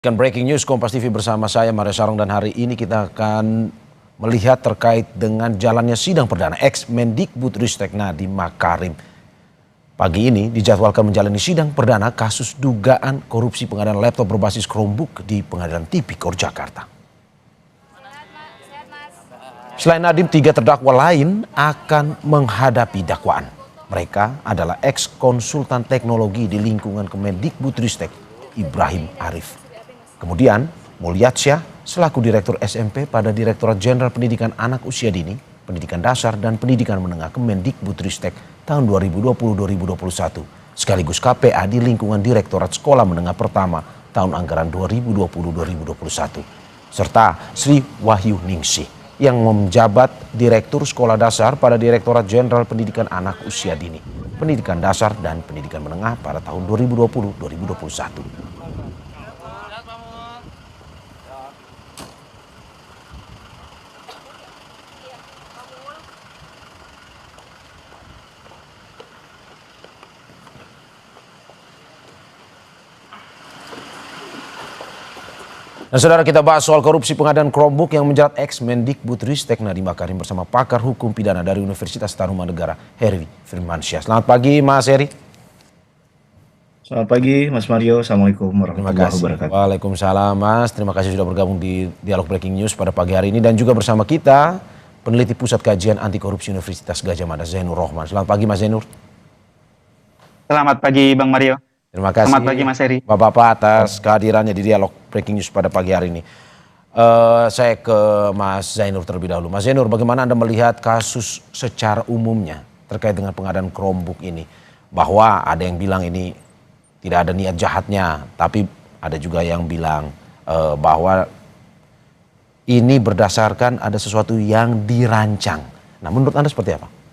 Kan breaking news Kompas TV bersama saya Mario Sarong, dan hari ini kita akan melihat terkait dengan jalannya sidang perdana ex Mendikbudristek Nadiem Makarim. Pagi ini dijadwalkan menjalani sidang perdana kasus dugaan korupsi pengadaan laptop berbasis Chromebook di Pengadilan Tipikor Jakarta. Selain Nadiem, 3 terdakwa lain akan menghadapi dakwaan. Mereka adalah ex konsultan teknologi di lingkungan Kemendikbudristek Ibrahim Arif. Kemudian Mulyatsya selaku Direktur SMP pada Direktorat Jenderal Pendidikan Anak Usia Dini, Pendidikan Dasar dan Pendidikan Menengah Kemendikbudristek tahun 2020-2021, sekaligus KPA di lingkungan Direktorat Sekolah Menengah Pertama tahun anggaran 2020-2021, serta Sri Wahyu Ningsih yang menjabat Direktur Sekolah Dasar pada Direktorat Jenderal Pendidikan Anak Usia Dini, Pendidikan Dasar dan Pendidikan Menengah pada tahun 2020-2021. Nah, saudara, kita bahas soal korupsi pengadaan Chromebook yang menjerat ex Mendikbudristek Nadiem Makarim bersama pakar hukum pidana dari Universitas Tarumanegara, Heri Firmansyah. Selamat pagi, Mas Heri. Selamat pagi, Mas Mario. Assalamualaikum Terima warahmatullahi kasih. wabarakatuh. Waalaikumsalam, Mas. Terima kasih sudah bergabung di Dialog Breaking News pada pagi hari ini, dan juga bersama kita peneliti Pusat Kajian Anti Korupsi Universitas Gadjah Mada, Zainur Rohman. Selamat pagi, Mas Zainur. Selamat pagi, Bang Mario. Terima kasih. Selamat pagi, Mas Heri. Bapak-bapak atas kehadirannya di Dialog Breaking News pada pagi hari ini. Saya ke Mas Zainur terlebih dahulu. Mas Zainur, bagaimana Anda melihat kasus secara umumnya terkait dengan pengadaan Chromebook ini? Bahwa ada yang bilang ini tidak ada niat jahatnya, tapi ada juga yang bilang bahwa ini berdasarkan ada sesuatu yang dirancang. Nah, menurut Anda seperti apa?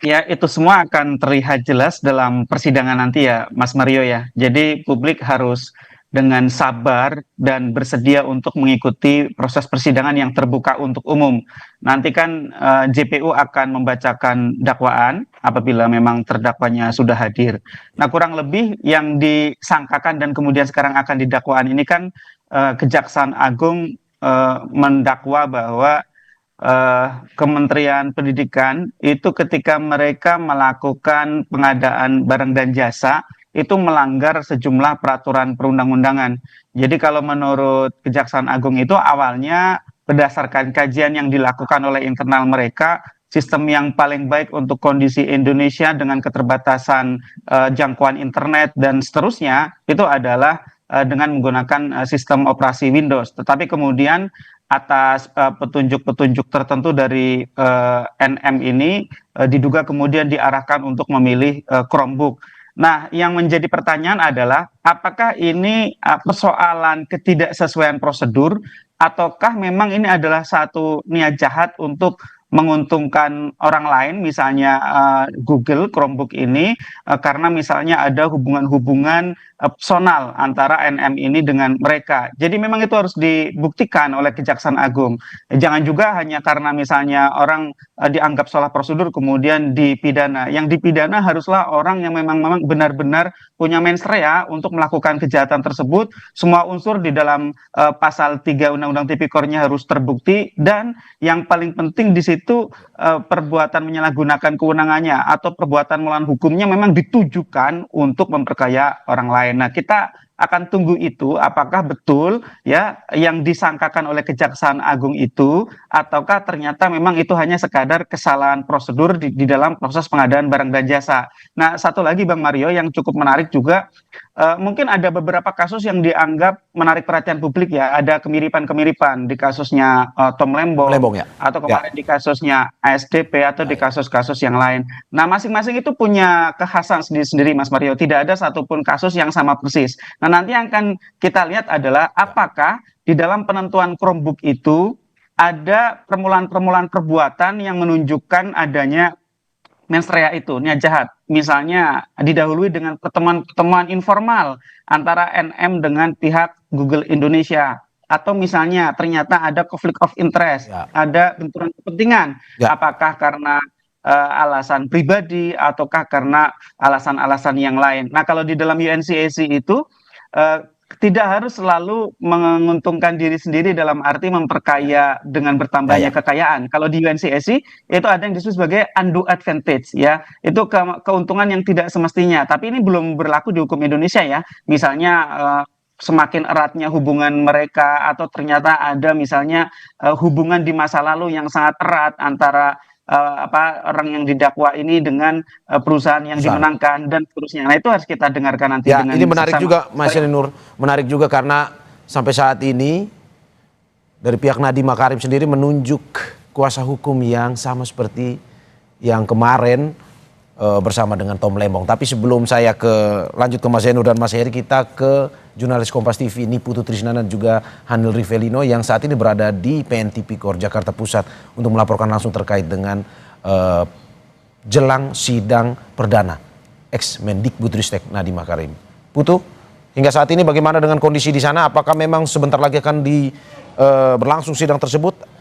Ya, itu semua akan terlihat jelas dalam persidangan nanti ya, Mas Mario ya. Jadi publik harus dengan sabar dan bersedia untuk mengikuti proses persidangan yang terbuka untuk umum. Nanti kan JPU akan membacakan dakwaan apabila memang terdakwanya sudah hadir. Nah, kurang lebih yang disangkakan dan kemudian sekarang akan didakwaan ini kan Kejaksaan Agung mendakwa bahwa Kementerian Pendidikan itu ketika mereka melakukan pengadaan barang dan jasa itu melanggar sejumlah peraturan perundang-undangan. Jadi kalau menurut Kejaksaan Agung itu awalnya berdasarkan kajian yang dilakukan oleh internal mereka, sistem yang paling baik untuk kondisi Indonesia dengan keterbatasan jangkauan internet dan seterusnya itu adalah dengan menggunakan sistem operasi Windows. Tetapi kemudian atas petunjuk-petunjuk tertentu dari NM ini diduga kemudian diarahkan untuk memilih Chromebook. Nah, yang menjadi pertanyaan adalah apakah ini persoalan ketidaksesuaian prosedur ataukah memang ini adalah satu niat jahat untuk menguntungkan orang lain, misalnya Google Chromebook ini karena misalnya ada hubungan-hubungan personal antara NM ini dengan mereka. Jadi memang itu harus dibuktikan oleh Kejaksaan Agung. Jangan juga hanya karena misalnya orang dianggap salah prosedur kemudian dipidana. Yang dipidana haruslah orang yang memang benar-benar punya mens rea untuk melakukan kejahatan tersebut. Semua unsur di dalam pasal 3 Undang-Undang Tipikornya harus terbukti, dan yang paling penting di situ perbuatan menyalahgunakan kewenangannya atau perbuatan melawan hukumnya memang ditujukan untuk memperkaya orang lain. Nah, kita akan tunggu itu apakah betul ya yang disangkakan oleh Kejaksaan Agung itu ataukah ternyata memang itu hanya sekadar kesalahan prosedur di dalam proses pengadaan barang dan jasa. Nah, satu lagi Bang Mario yang cukup menarik juga, mungkin ada beberapa kasus yang dianggap menarik perhatian publik ya, ada kemiripan-kemiripan di kasusnya Tom Lembong Ya. atau kemarin di kasusnya ASDP atau di kasus-kasus yang lain. Nah, masing-masing itu punya kekhasan sendiri-sendiri Mas Mario, tidak ada satupun kasus yang sama persis. Nah, nanti yang akan kita lihat adalah apakah di dalam penentuan Chromebook itu ada permulaan-permulaan perbuatan yang menunjukkan adanya mens rea itu, niat jahat. Misalnya didahului dengan pertemuan-pertemuan informal antara NM dengan pihak Google Indonesia. Atau misalnya ternyata ada conflict of interest, ada benturan kepentingan. Apakah karena alasan pribadi ataukah karena alasan-alasan yang lain. Nah, kalau di dalam UNCAC itu tidak harus selalu menguntungkan diri sendiri dalam arti memperkaya dengan bertambahnya kekayaan. Kalau di UNCSC itu ada yang disebut sebagai undue advantage ya. Itu keuntungan yang tidak semestinya. Tapi ini belum berlaku di hukum Indonesia ya. Misalnya semakin eratnya hubungan mereka atau ternyata ada misalnya hubungan di masa lalu yang sangat erat antara orang yang didakwa ini dengan perusahaan yang dimenangkan dan seterusnya. Nah itu harus kita dengarkan nanti. Ya, dengan ini menarik sesama. juga Mas Nur, menarik juga karena sampai saat ini dari pihak Nadiem Makarim sendiri menunjuk kuasa hukum yang sama seperti yang kemarin bersama dengan Tom Lembong. Tapi sebelum saya lanjut ke Mas Nur dan Mas Heri, kita ke jurnalis Kompas TV ini Putu Trisnana dan juga Hanil Rivelino yang saat ini berada di PN Tipikor Jakarta Pusat untuk melaporkan langsung terkait dengan jelang sidang perdana ex Mendikbudristek Nadiem Makarim. Putu, hingga saat ini bagaimana dengan kondisi di sana? Apakah memang sebentar lagi akan berlangsung sidang tersebut?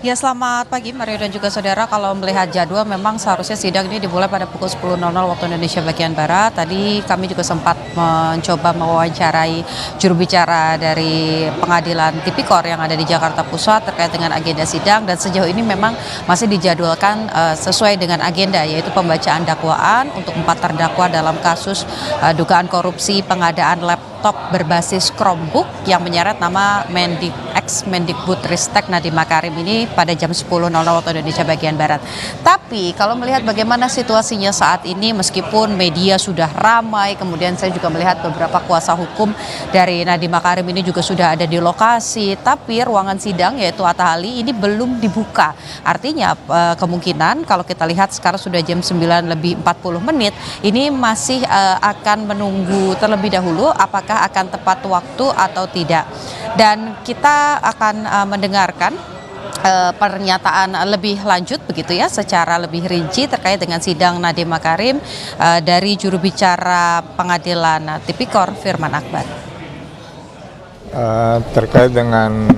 Ya, selamat pagi Mario dan juga saudara. Kalau melihat jadwal memang seharusnya sidang ini dimulai pada pukul 10.00 waktu Indonesia bagian Barat. Tadi kami juga sempat mencoba mewawancarai juru bicara dari pengadilan Tipikor yang ada di Jakarta Pusat terkait dengan agenda sidang, dan sejauh ini memang masih dijadwalkan sesuai dengan agenda, yaitu pembacaan dakwaan untuk 4 terdakwa dalam kasus dugaan korupsi pengadaan laptop berbasis Chromebook yang menyeret nama ex Mendikbudristek Nadiem Makarim ini pada jam 10.00 waktu Indonesia bagian Barat. Tapi kalau melihat bagaimana situasinya saat ini, meskipun media sudah ramai, kemudian saya juga melihat beberapa kuasa hukum dari Nadiem Makarim ini juga sudah ada di lokasi, tapi ruangan sidang yaitu Atta Ali ini belum dibuka. Artinya kemungkinan kalau kita lihat sekarang sudah jam 9:40, ini masih akan menunggu terlebih dahulu apakah akan tepat waktu atau tidak. Dan kita akan mendengarkan pernyataan lebih lanjut begitu ya, secara lebih rinci terkait dengan sidang Nadiem Makarim dari juru bicara pengadilan Tipikor Firman Akbar. Terkait dengan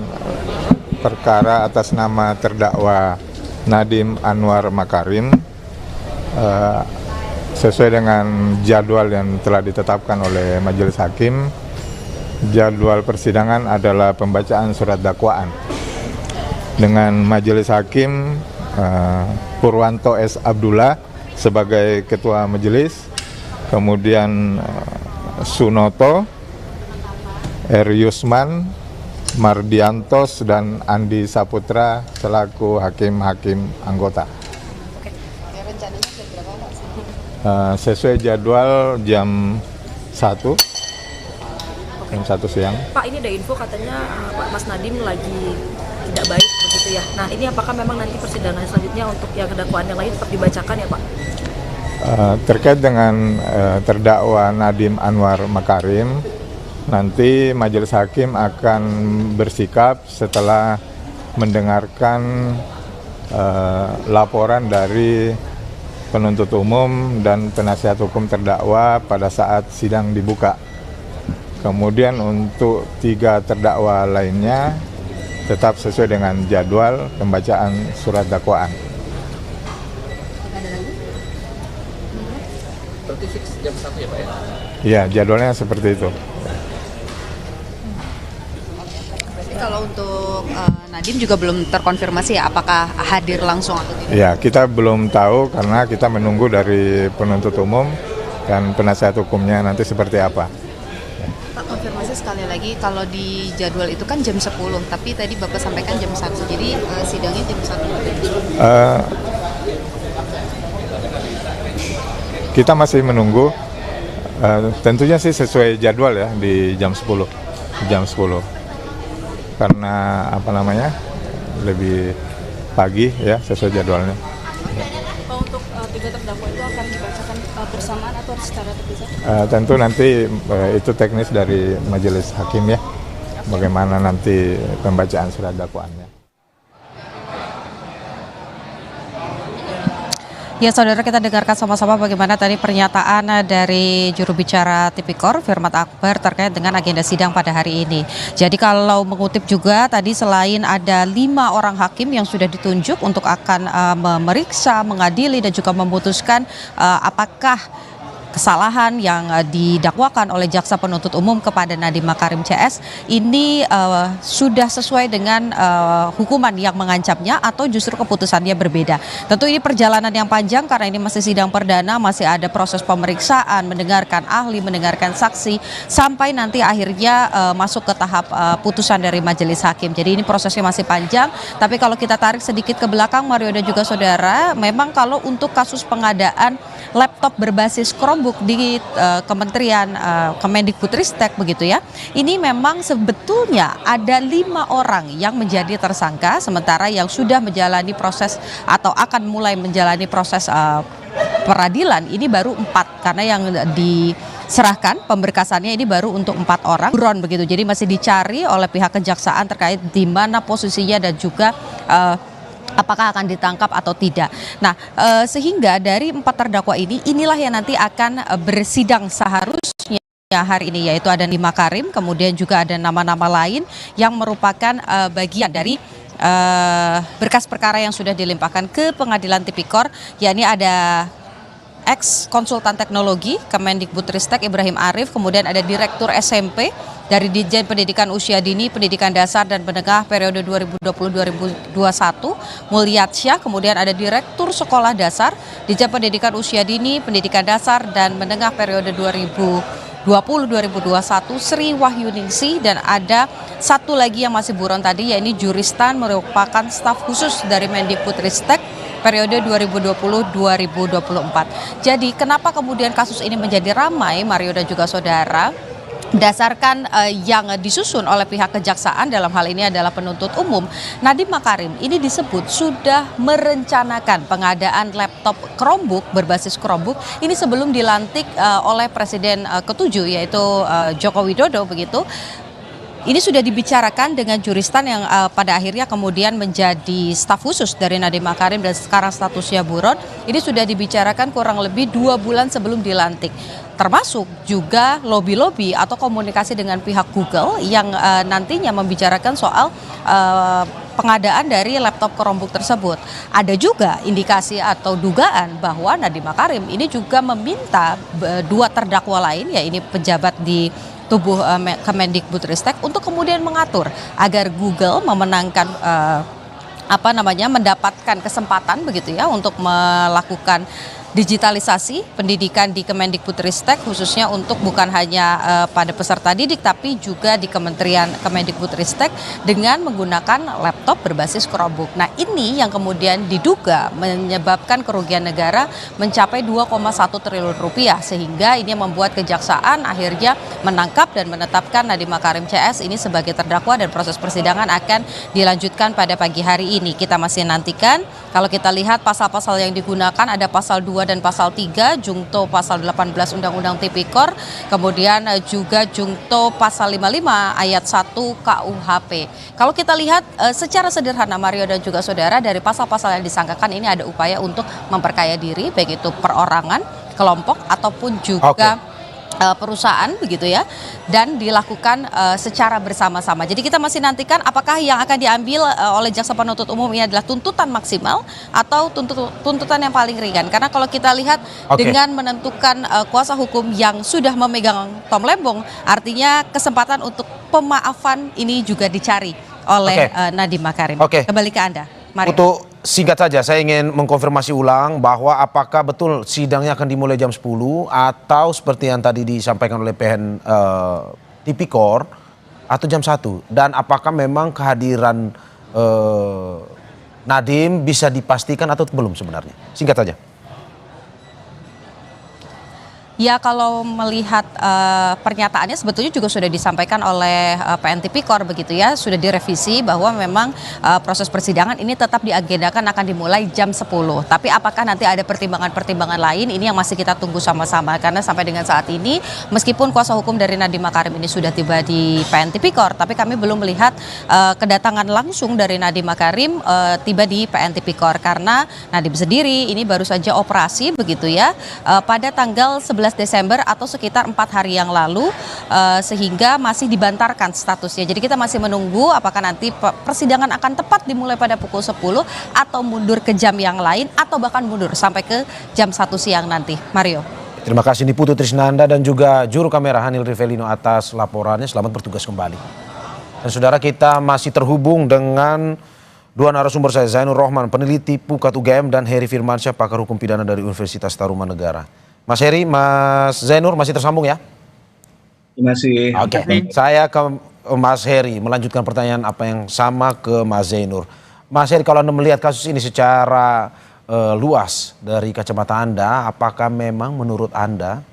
perkara atas nama terdakwa Nadiem Anwar Makarim, sesuai dengan jadwal yang telah ditetapkan oleh Majelis Hakim, jadwal persidangan adalah pembacaan surat dakwaan dengan Majelis Hakim Purwanto S. Abdullah sebagai Ketua Majelis, kemudian Sunoto, R. Yusman, Mardiantos, dan Andi Saputra selaku hakim-hakim anggota. Rencananya jam berapa Pak? Sesuai jadwal jam 1. Jam 1 siang. Pak, ini ada info katanya Pak Mas Nadiem lagi tidak baik begitu ya. Nah, ini apakah memang nanti persidangan selanjutnya untuk yang dakwaan yang lain tetap dibacakan ya Pak? Terkait dengan terdakwa Nadiem Anwar Makarim, nanti Majelis Hakim akan bersikap setelah mendengarkan laporan dari penuntut umum dan penasihat hukum terdakwa pada saat sidang dibuka. Kemudian untuk 3 terdakwa lainnya tetap sesuai dengan jadwal pembacaan surat dakwaan. Berarti fix jam 1 ya Pak ya? Ya, jadwalnya seperti itu. Berarti kalau untuk Nadiem juga belum terkonfirmasi ya apakah hadir langsung atau tidak? Ya, kita belum tahu karena kita menunggu dari penuntut umum dan penasihat hukumnya nanti seperti apa. Pak, konfirmasi sekali lagi, kalau di jadwal itu kan jam 10, tapi tadi Bapak sampaikan jam 1, jadi sidangnya jam 1. Kita masih menunggu, tentunya sih sesuai jadwal ya di jam 10. Karena lebih pagi ya sesuai jadwalnya. Pak, untuk 3 terdakwa itu akan dibacakan bersamaan atau secara terpisah? Tentu nanti itu teknis dari Majelis Hakim ya, bagaimana nanti pembacaan surat dakwaannya. Ya saudara, kita dengarkan sama-sama bagaimana tadi pernyataan dari juru bicara Tipikor Firman Akbar terkait dengan agenda sidang pada hari ini. Jadi kalau mengutip juga tadi, selain ada 5 orang hakim yang sudah ditunjuk untuk akan memeriksa, mengadili dan juga memutuskan apakah kesalahan yang didakwakan oleh jaksa penuntut umum kepada Nadiem Makarim CS ini sudah sesuai dengan hukuman yang mengancamnya atau justru keputusannya berbeda. Tentu ini perjalanan yang panjang karena ini masih sidang perdana, masih ada proses pemeriksaan, mendengarkan ahli, mendengarkan saksi, sampai nanti akhirnya masuk ke tahap putusan dari majelis hakim. Jadi ini prosesnya masih panjang, tapi kalau kita tarik sedikit ke belakang Mario dan juga saudara, memang kalau untuk kasus pengadaan laptop berbasis Chromebook di Kementerian Kemendikbudristek begitu ya, ini memang sebetulnya ada 5 orang yang menjadi tersangka, sementara yang sudah menjalani proses atau akan mulai menjalani proses peradilan ini baru 4, karena yang diserahkan pemberkasannya ini baru untuk 4 orang buron begitu. Jadi masih dicari oleh pihak kejaksaan terkait di mana posisinya dan juga apakah akan ditangkap atau tidak. Nah, sehingga dari 4 terdakwa ini, inilah yang nanti akan bersidang seharusnya hari ini, yaitu ada Nadiem Makarim, kemudian juga ada nama-nama lain yang merupakan bagian dari berkas perkara yang sudah dilimpahkan ke Pengadilan Tipikor, yakni ada ex konsultan teknologi Kemendikbudristek Ibrahim Arif, kemudian ada direktur SMP dari Ditjen Pendidikan Usia Dini, Pendidikan Dasar dan Menengah periode 2020-2021 Mulyadsya, kemudian ada direktur Sekolah Dasar Ditjen Pendidikan Usia Dini, Pendidikan Dasar dan Menengah periode 2020-2021 Sri Wahyuningsi, dan ada satu lagi yang masih buron tadi, yakni Juristan, merupakan staf khusus dari Mendikbudristek periode 2020-2024. Jadi kenapa kemudian kasus ini menjadi ramai, Mario dan juga saudara? Berdasarkan yang disusun oleh pihak kejaksaan, dalam hal ini adalah penuntut umum, Nadiem Makarim ini disebut sudah merencanakan pengadaan laptop Chromebook berbasis Chromebook ini sebelum dilantik oleh Presiden ke-7 yaitu Joko Widodo begitu. Ini sudah dibicarakan dengan Juristan yang pada akhirnya kemudian menjadi staf khusus dari Nadiem Makarim dan sekarang statusnya buron. Ini sudah dibicarakan kurang lebih 2 bulan sebelum dilantik. Termasuk juga lobby-lobby atau komunikasi dengan pihak Google yang nantinya membicarakan soal pengadaan dari laptop Chromebook tersebut. Ada juga indikasi atau dugaan bahwa Nadiem Makarim ini juga meminta 2 terdakwa lain, ya ini pejabat di tubuh Kemendikbudristek, untuk kemudian mengatur agar Google memenangkan mendapatkan kesempatan begitu ya untuk melakukan digitalisasi pendidikan di Kemendikbudristek, khususnya untuk bukan hanya pada peserta didik tapi juga di Kementerian Kemendikbudristek dengan menggunakan laptop berbasis Chromebook. Nah, ini yang kemudian diduga menyebabkan kerugian negara mencapai 2,1 triliun rupiah, sehingga ini membuat kejaksaan akhirnya menangkap dan menetapkan Nadiem Makarim CS ini sebagai terdakwa, dan proses persidangan akan dilanjutkan pada pagi hari ini. Kita masih nantikan. Kalau kita lihat pasal-pasal yang digunakan, ada pasal 2 dan pasal 3, jungto pasal 18 Undang-Undang Tipikor, kemudian juga jungto pasal 55 ayat 1 KUHP. Kalau kita lihat secara sederhana Mario dan juga saudara, dari pasal-pasal yang disangkakan ini ada upaya untuk memperkaya diri, baik itu perorangan, kelompok ataupun juga perusahaan begitu ya, dan dilakukan secara bersama-sama. Jadi kita masih nantikan apakah yang akan diambil oleh jaksa penuntut umum ini adalah tuntutan maksimal atau tuntutan yang paling ringan. Karena kalau kita lihat dengan menentukan kuasa hukum yang sudah memegang tom lembong, artinya kesempatan untuk pemaafan ini juga dicari oleh Nadiem Makarim. Kembali ke Anda, Mario. Untuk singkat saja, saya ingin mengkonfirmasi ulang bahwa apakah betul sidangnya akan dimulai jam 10 atau seperti yang tadi disampaikan oleh PN Tipikor atau jam 1, dan apakah memang kehadiran Nadiem bisa dipastikan atau belum sebenarnya? Singkat saja. Ya, kalau melihat pernyataannya sebetulnya juga sudah disampaikan oleh PN Tipikor begitu ya, sudah direvisi bahwa memang proses persidangan ini tetap diagendakan akan dimulai jam 10. Tapi apakah nanti ada pertimbangan-pertimbangan lain, ini yang masih kita tunggu sama-sama, karena sampai dengan saat ini meskipun kuasa hukum dari Nadiem Makarim ini sudah tiba di PN Tipikor, tapi kami belum melihat kedatangan langsung dari Nadiem Makarim tiba di PN Tipikor, karena Nadiem sendiri ini baru saja operasi begitu ya pada tanggal 11 Desember atau sekitar 4 hari yang lalu, sehingga masih dibantarkan statusnya. Jadi kita masih menunggu apakah nanti persidangan akan tepat dimulai pada pukul 10 atau mundur ke jam yang lain atau bahkan mundur sampai ke jam 1 siang nanti. Mario. Terima kasih Niputu Trisnanda dan juga juru kamera Hanil Rivelino atas laporannya. Selamat bertugas kembali. Dan saudara, kita masih terhubung dengan dua narasumber saya, Zainur Rohman, peneliti Pukat UGM, dan Heri Firmansyah, pakar hukum pidana dari Universitas Tarumanegara. Mas Heri, Mas Zainur masih tersambung ya? Terima kasih. Oke, saya ke Mas Heri melanjutkan pertanyaan apa yang sama ke Mas Zainur. Mas Heri, kalau Anda melihat kasus ini secara luas dari kacamata Anda, apakah memang menurut Anda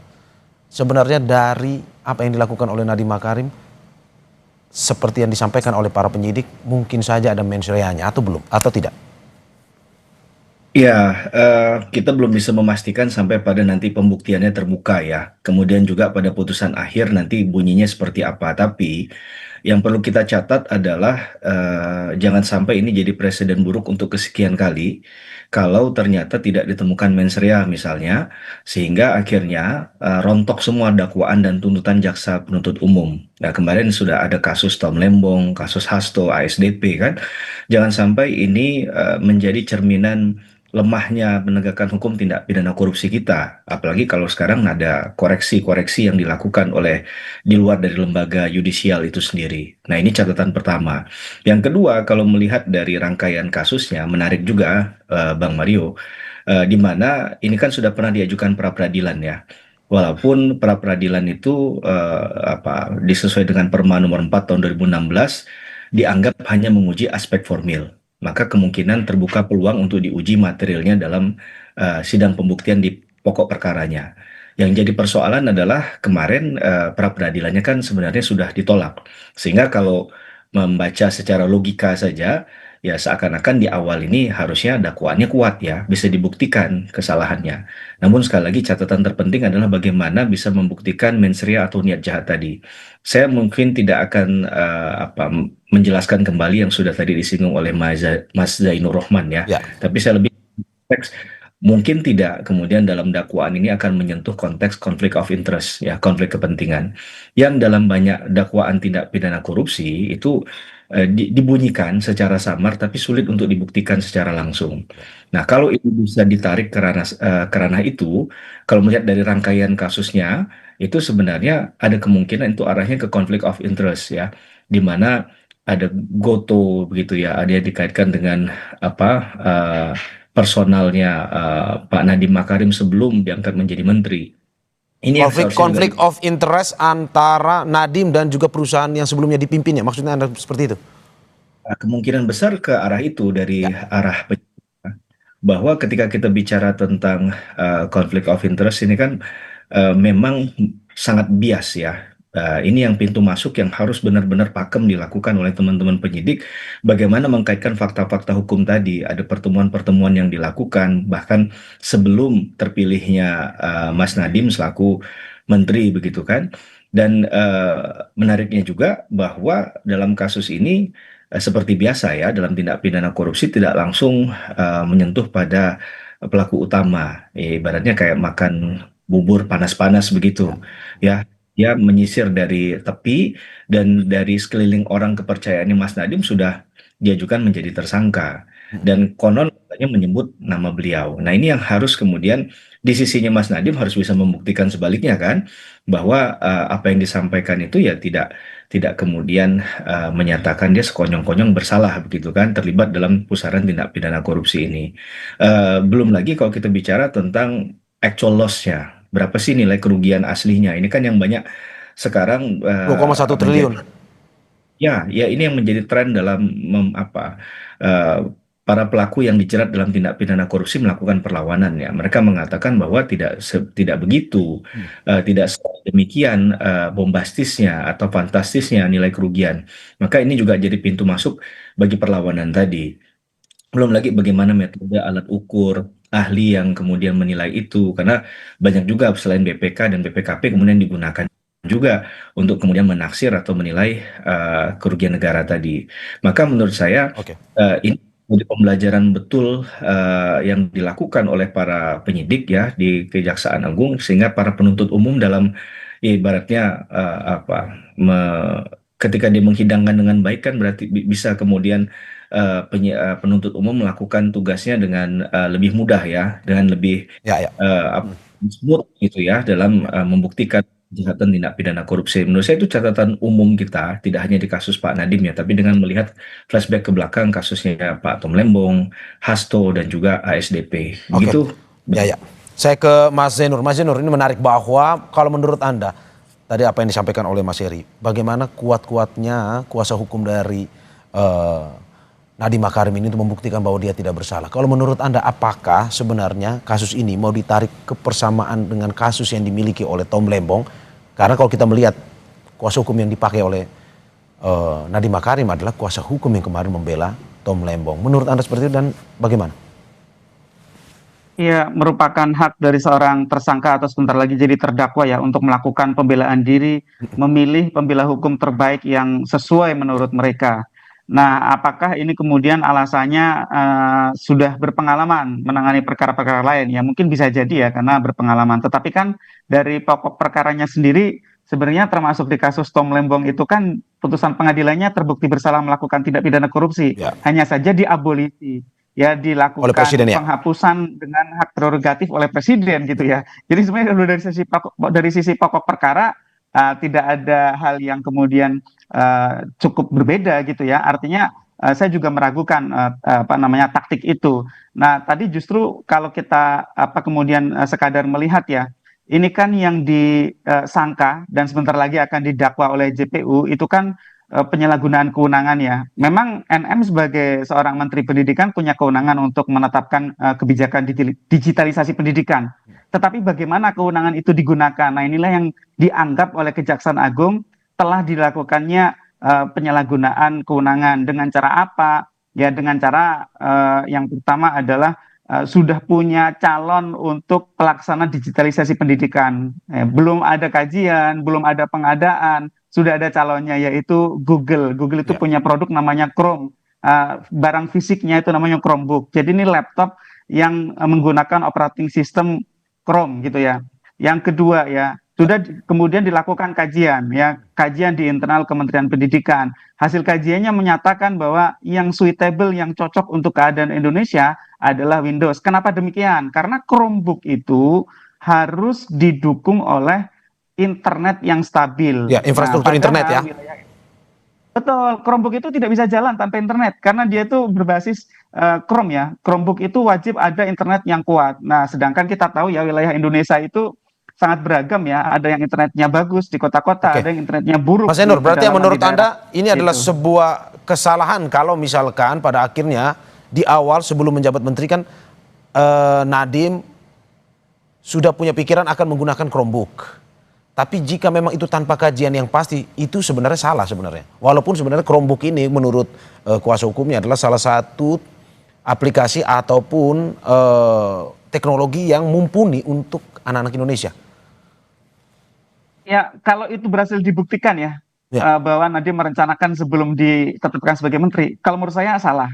sebenarnya dari apa yang dilakukan oleh Nadiem Makarim seperti yang disampaikan oleh para penyidik mungkin saja ada mens reanya atau belum atau tidak? Ya, kita belum bisa memastikan sampai pada nanti pembuktiannya terbuka ya. Kemudian juga pada putusan akhir nanti bunyinya seperti apa. Tapi yang perlu kita catat adalah jangan sampai ini jadi presiden buruk untuk kesekian kali kalau ternyata tidak ditemukan mens rea misalnya, sehingga akhirnya rontok semua dakwaan dan tuntutan jaksa penuntut umum. Nah, kemarin sudah ada kasus Tom Lembong, kasus Hasto, ASDP kan. Jangan sampai ini menjadi cerminan lemahnya penegakan hukum tindak pidana korupsi kita, apalagi kalau sekarang ada koreksi-koreksi yang dilakukan oleh di luar dari lembaga yudisial itu sendiri. Nah, ini catatan pertama. Yang kedua, kalau melihat dari rangkaian kasusnya, menarik juga Bang Mario, di mana ini kan sudah pernah diajukan pra peradilan ya. Walaupun pra peradilan itu disesuai dengan Perma nomor 4 tahun 2016 dianggap hanya menguji aspek formil, maka kemungkinan terbuka peluang untuk diuji materialnya dalam sidang pembuktian di pokok perkaranya. Yang jadi persoalan adalah kemarin pra peradilannya kan sebenarnya sudah ditolak. Sehingga kalau membaca secara logika saja, ya seakan-akan di awal ini harusnya dakwaannya kuat ya, bisa dibuktikan kesalahannya. Namun sekali lagi catatan terpenting adalah bagaimana bisa membuktikan mens rea atau niat jahat tadi. Saya mungkin tidak akan menjelaskan kembali yang sudah tadi disinggung oleh Mas Zainur Rohman ya. Tapi saya lebih konteks mungkin tidak kemudian dalam dakwaan ini akan menyentuh konteks konflik of interest ya, konflik kepentingan yang dalam banyak dakwaan tindak pidana korupsi itu dibunyikan secara samar tapi sulit untuk dibuktikan secara langsung. Nah, kalau itu bisa ditarik ke ranah itu, kalau melihat dari rangkaian kasusnya, itu sebenarnya ada kemungkinan itu arahnya ke konflik of interest ya, di mana ada goto begitu ya, ada yang dikaitkan dengan personalnya Pak Nadiem Makarim sebelum diangkat menjadi menteri. Ini konflik of interest antara Nadiem dan juga perusahaan yang sebelumnya dipimpinnya, maksudnya Anda seperti itu? Kemungkinan besar ke arah itu dari arah bahwa ketika kita bicara tentang konflik of interest ini kan memang sangat bias ya. Ini yang pintu masuk yang harus benar-benar pakem dilakukan oleh teman-teman penyidik, bagaimana mengkaitkan fakta-fakta hukum tadi. Ada pertemuan-pertemuan yang dilakukan bahkan sebelum terpilihnya Mas Nadiem selaku menteri begitu kan. Dan menariknya juga bahwa dalam kasus ini seperti biasa ya, dalam tindak pidana korupsi tidak langsung menyentuh pada pelaku utama. Ibaratnya kayak makan bubur panas-panas begitu ya. Dia menyisir dari tepi dan dari sekeliling orang kepercayaannya Mas Nadiem sudah diajukan menjadi tersangka. Dan konon katanya menyebut nama beliau. Nah, ini yang harus kemudian di sisinya Mas Nadiem harus bisa membuktikan sebaliknya kan, bahwa apa yang disampaikan itu ya tidak kemudian menyatakan dia sekonyong-konyong bersalah begitu kan, terlibat dalam pusaran tindak pidana korupsi ini. Belum lagi kalau kita bicara tentang actual loss-nya. Berapa sih nilai kerugian aslinya? Ini kan yang banyak sekarang 2,1 triliun. Ya, ini yang menjadi tren dalam para pelaku yang dijerat dalam tindak pidana korupsi melakukan perlawanan ya. Mereka mengatakan bahwa tidak begitu, tidak demikian bombastisnya atau fantastisnya nilai kerugian. Maka ini juga jadi pintu masuk bagi perlawanan tadi. Belum lagi bagaimana metode alat ukur, ahli yang kemudian menilai itu, karena banyak juga selain BPK dan BPKP kemudian digunakan juga untuk kemudian menaksir atau menilai kerugian negara tadi. Maka menurut saya ini menjadi pembelajaran betul yang dilakukan oleh para penyidik ya di Kejaksaan Agung, sehingga para penuntut umum dalam ibaratnya ketika dia menghidangkan dengan baik kan berarti bisa kemudian penuntut umum melakukan tugasnya dengan lebih mudah ya, dengan lebih smooth gitu ya dalam membuktikan kejahatan tindak pidana korupsi. Menurut saya itu catatan umum kita, tidak hanya di kasus Pak Nadiem ya, tapi dengan melihat flashback ke belakang kasusnya Pak Tom Lembong, Hasto, dan juga ASDP. Oke, Begitu. ya. Saya ke Mas Zainur. Mas Zainur, ini menarik bahwa kalau menurut Anda, tadi apa yang disampaikan oleh Mas Heri, bagaimana kuat-kuatnya kuasa hukum dari Nadiem Makarim ini untuk membuktikan bahwa dia tidak bersalah. Kalau menurut Anda, apakah sebenarnya kasus ini mau ditarik kepersamaan dengan kasus yang dimiliki oleh Tom Lembong? Karena kalau kita melihat kuasa hukum yang dipakai oleh Nadiem Makarim adalah kuasa hukum yang kemarin membela Tom Lembong. Menurut Anda seperti itu dan bagaimana? Iya, merupakan hak dari seorang tersangka atau sebentar lagi jadi terdakwa ya untuk melakukan pembelaan diri, memilih pembela hukum terbaik yang sesuai menurut mereka. Nah, apakah ini kemudian alasannya sudah berpengalaman menangani perkara-perkara lain? Ya mungkin bisa jadi ya karena berpengalaman. Tetapi kan dari pokok perkaranya sendiri sebenarnya termasuk di kasus Tom Lembong itu kan putusan pengadilannya terbukti bersalah melakukan tindak pidana korupsi. Ya. Hanya saja diabolisi. Ya Oleh dilakukan presiden ya? penghapusan dengan hak prerogatif oleh presiden gitu ya. Jadi sebenarnya kalau dari sisi pokok perkara tidak ada hal yang kemudian cukup berbeda gitu ya. Artinya saya juga meragukan apa namanya taktik itu. Nah, tadi justru kalau kita kemudian sekadar melihat ya, ini kan yang disangka dan sebentar lagi akan didakwa oleh JPU itu kan penyalahgunaan kewenangan ya. Memang NM sebagai seorang Menteri Pendidikan punya kewenangan untuk menetapkan kebijakan digitalisasi pendidikan. Tetapi bagaimana kewenangan itu digunakan? Nah, inilah yang dianggap oleh Kejaksaan Agung telah dilakukannya penyalahgunaan kewenangan. Dengan cara apa? Ya dengan cara yang pertama adalah sudah punya calon untuk pelaksana digitalisasi pendidikan. Belum ada kajian, belum ada pengadaan, sudah ada calonnya yaitu Google. Google itu punya produk namanya Chrome. Barang fisiknya itu namanya Chromebook. Jadi ini laptop yang menggunakan operating system Chrome gitu ya. Yang kedua ya, sudah kemudian dilakukan kajian ya, kajian di internal Kementerian Pendidikan. Hasil kajiannya menyatakan bahwa yang suitable, yang cocok untuk keadaan Indonesia adalah Windows. Kenapa demikian? Karena Chromebook itu harus didukung oleh internet yang stabil. Ya, infrastruktur internet ya. Betul, Chromebook itu tidak bisa jalan tanpa internet karena dia itu berbasis Chrome ya. Chromebook itu wajib ada internet yang kuat. Nah, sedangkan kita tahu ya wilayah Indonesia itu sangat beragam ya. Ada yang internetnya bagus di kota-kota, ada yang internetnya buruk. Mas Zainur, berarti yang menurut di daerah. Anda ini adalah sebuah kesalahan kalau misalkan pada akhirnya di awal sebelum menjabat menteri kan Nadiem sudah punya pikiran akan menggunakan Chromebook. Tapi jika memang itu tanpa kajian yang pasti, itu sebenarnya salah sebenarnya. Walaupun sebenarnya Chromebook ini menurut kuasa hukumnya adalah salah satu aplikasi ataupun teknologi yang mumpuni untuk anak-anak Indonesia. Ya, kalau itu berhasil dibuktikan ya, bahwa Nadiem merencanakan sebelum ditetapkan sebagai menteri, kalau menurut saya salah.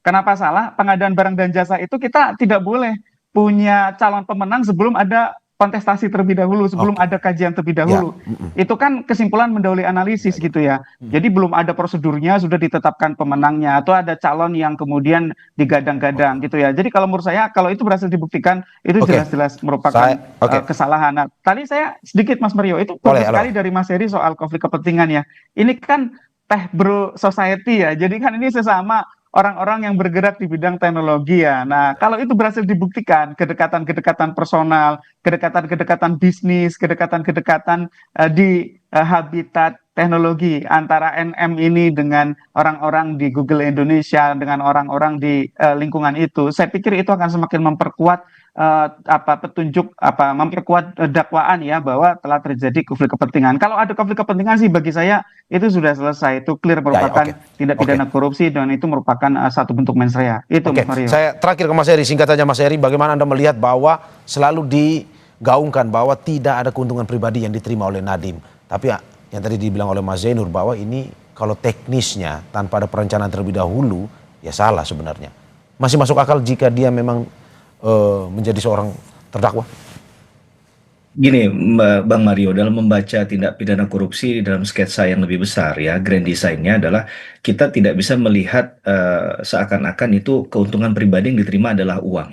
Kenapa salah? Pengadaan barang dan jasa itu kita tidak boleh punya calon pemenang sebelum ada kontestasi terlebih dahulu, sebelum ada kajian terlebih dahulu. Itu kan kesimpulan mendahului analisis gitu ya. Jadi belum ada prosedurnya, sudah ditetapkan pemenangnya, atau ada calon yang kemudian digadang-gadang gitu ya. Jadi kalau menurut saya, kalau itu berhasil dibuktikan, itu jelas-jelas merupakan kesalahan. Nah, tadi saya sedikit Mas Mario, itu bagus sekali dari Mas Heri soal konflik kepentingan ya. Ini kan tech bro society ya, jadi kan ini sesama orang-orang yang bergerak di bidang teknologi ya. Nah, kalau itu berhasil dibuktikan, kedekatan-kedekatan personal, kedekatan-kedekatan bisnis, kedekatan-kedekatan di habitat teknologi antara NM ini dengan orang-orang di Google Indonesia, dengan orang-orang di lingkungan itu, saya pikir itu akan semakin memperkuat memperkuat dakwaan ya bahwa telah terjadi konflik kepentingan. Kalau ada konflik kepentingan sih bagi saya itu sudah selesai, itu clear merupakan tindak pidana korupsi dan itu merupakan satu bentuk mens rea. Itu Mas Mario. Saya terakhir ke Mas Heri, singkat saja Mas Heri, bagaimana Anda melihat bahwa selalu digaungkan bahwa tidak ada keuntungan pribadi yang diterima oleh Nadiem, tapi yang tadi dibilang oleh Mas Zainur bahwa ini kalau teknisnya tanpa ada perencanaan terlebih dahulu ya salah sebenarnya. Masih masuk akal jika dia memang menjadi seorang terdakwa? Gini, Bang Mario, dalam membaca tindak pidana korupsi dalam sketsa yang lebih besar ya, grand design-nya adalah kita tidak bisa melihat seakan-akan itu keuntungan pribadi yang diterima adalah uang.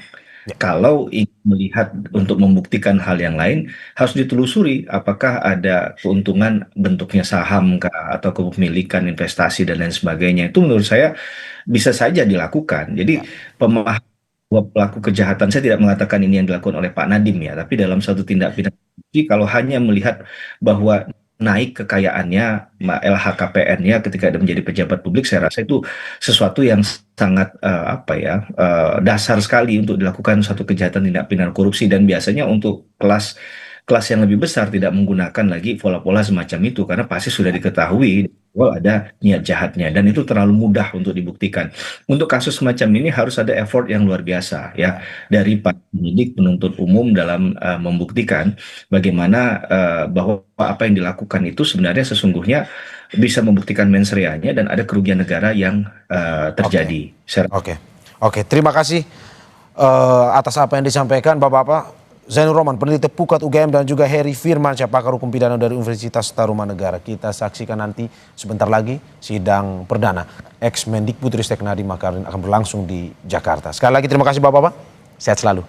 Kalau ingin melihat untuk membuktikan hal yang lain, harus ditelusuri apakah ada keuntungan bentuknya saham kah, atau kepemilikan investasi dan lain sebagainya. Itu menurut saya bisa saja dilakukan. Jadi pemahaman bahwa pelaku kejahatan, saya tidak mengatakan ini yang dilakukan oleh Pak Nadiem ya, tapi dalam satu tindak pidana korupsi, kalau hanya melihat bahwa naik kekayaannya, LHKPN-nya ketika dia menjadi pejabat publik, saya rasa itu sesuatu yang sangat dasar sekali untuk dilakukan suatu kejahatan tindak pidana korupsi, dan biasanya untuk kelas kelas yang lebih besar tidak menggunakan lagi pola-pola semacam itu karena pasti sudah diketahui bahwa ada niat jahatnya, dan itu terlalu mudah untuk dibuktikan. Untuk kasus semacam ini harus ada effort yang luar biasa ya dari para penyidik, penuntut umum dalam membuktikan bagaimana bahwa apa yang dilakukan itu sebenarnya sesungguhnya bisa membuktikan mens reanya dan ada kerugian negara yang terjadi. Oke, terima kasih atas apa yang disampaikan Bapak-Bapak. Zainur Rohman, peneliti Pukat UGM, dan juga Heri Firmansyah, pakar hukum pidana dari Universitas Tarumanegara. Kita saksikan nanti sebentar lagi sidang perdana ex Mendikbudristek Nadiem Makarim akan berlangsung di Jakarta. Sekali lagi terima kasih Bapak-Bapak, sehat selalu.